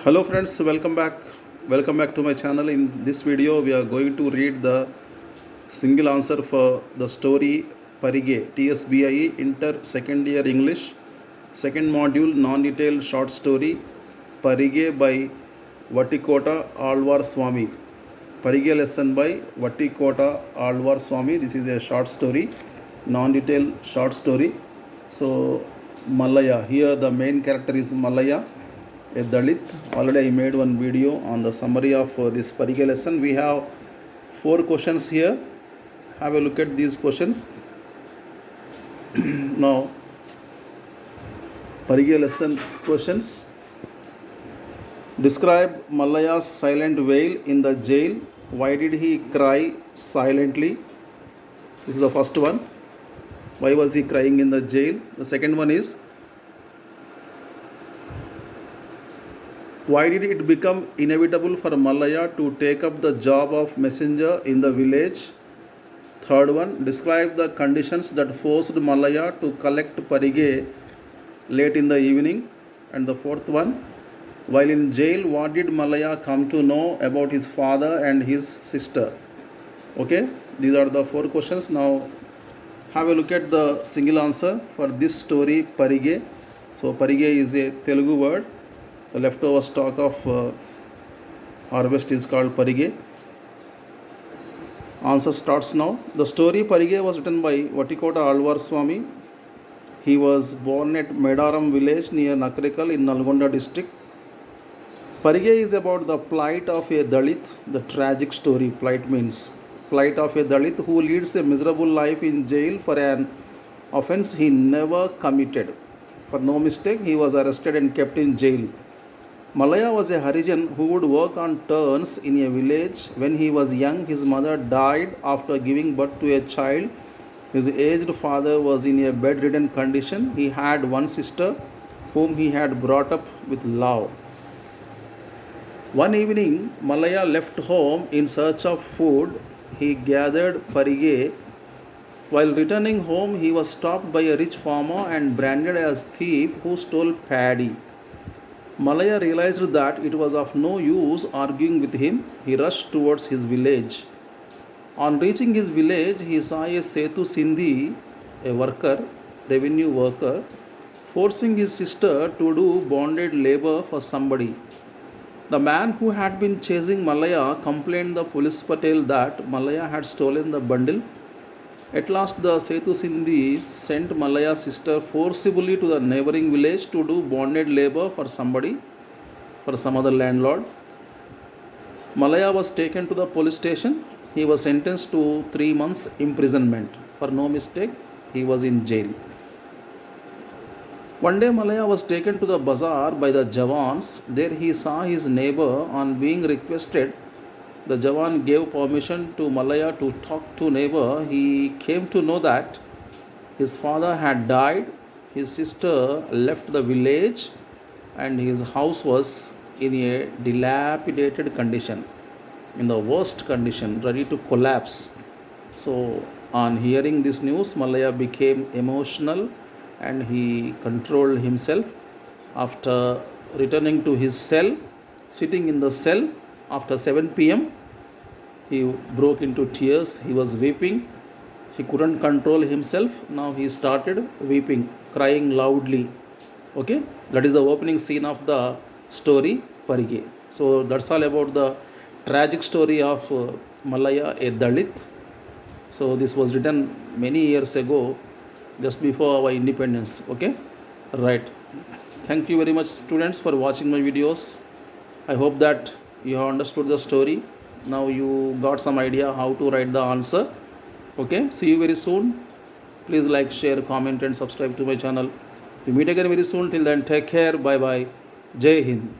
Hello friends, welcome back to my channel. In this video we are going to read the single answer for the story Parige TSBI Inter Second Year English second module non-detailed short story Parige by Vatikota Alvar Swami. Parige lesson by Vatikota Alvar Swami. This is a short story, non-detailed short story. So Malaya, here the main character is Malaya, a Dalit. Already I made one video on the summary of this Parige lesson. We have 4 questions here. Have a look at these questions. Now, Parige lesson questions. Describe Malaya's silent wail in the jail. Why did he cry silently? This is the first one. Why was he crying in the jail? The second one is, why did it become inevitable for Malaya to take up the job of messenger in the village? Third one, describe the conditions that forced Malaya to collect Parige late in the evening. And the fourth one, while in jail, what did Malaya come to know about his father and his sister? Okay, these are the 4 questions. Now, have a look at the single answer for this story, Parige. So, Parige is a Telugu word. The leftover stock of harvest is called Parige. Answer starts now. The story Parige was written by Vatikota Alvar Swami. He was born at Medaram village near Nakrekal in Nalgonda district. Parige is about the plight of a Dalit, the tragic story. Plight means plight of a Dalit who leads a miserable life in jail for an offense he never committed. For no mistake, he was arrested and kept in jail. Malaya was a Harijan who would work on turns in a village. When he was young, his mother died after giving birth to a child. His aged father was in a bedridden condition. He had one sister whom he had brought up with love. One evening, Malaya left home in search of food. He gathered Parige. While returning home, he was stopped by a rich farmer and branded as thief who stole paddy. Malaya realized that it was of no use arguing with him. He rushed towards his village. On reaching his village, he saw a Setu Sindhi, a revenue worker, forcing his sister to do bonded labor for somebody. The man who had been chasing Malaya complained to the police patel that Malaya had stolen the bundle. At last, the Setu Sindhi sent Malaya's sister forcibly to the neighboring village to do bonded labor for somebody, for some other landlord. Malaya was taken to the police station. He was sentenced to 3 months imprisonment. For no mistake, he was in jail. One day, Malaya was taken to the bazaar by the Jawans. There he saw his neighbor. On being requested, the Jawan gave permission to Malaya to talk to neighbor. He came to know that his father had died, his sister left the village, and his house was in a dilapidated condition, in the worst condition, ready to collapse. So, on hearing this news, Malaya became emotional and he controlled himself. After returning to his cell, sitting in the cell after 7 p.m., he broke into tears. He was weeping. He couldn't control himself. Now he started weeping, crying loudly. Okay, that is the opening scene of the story Parige. So that's all about the tragic story of Malaya, a Dalit. So this was written many years ago, just before our independence. Okay, right. Thank you very much, students, for watching my videos. I hope that you have understood the story. Now you got some idea how to write the answer. Okay, see you very soon. Please like, share, comment and subscribe to my channel. We meet again very soon. Till then, take care. Bye bye. Jai Hind.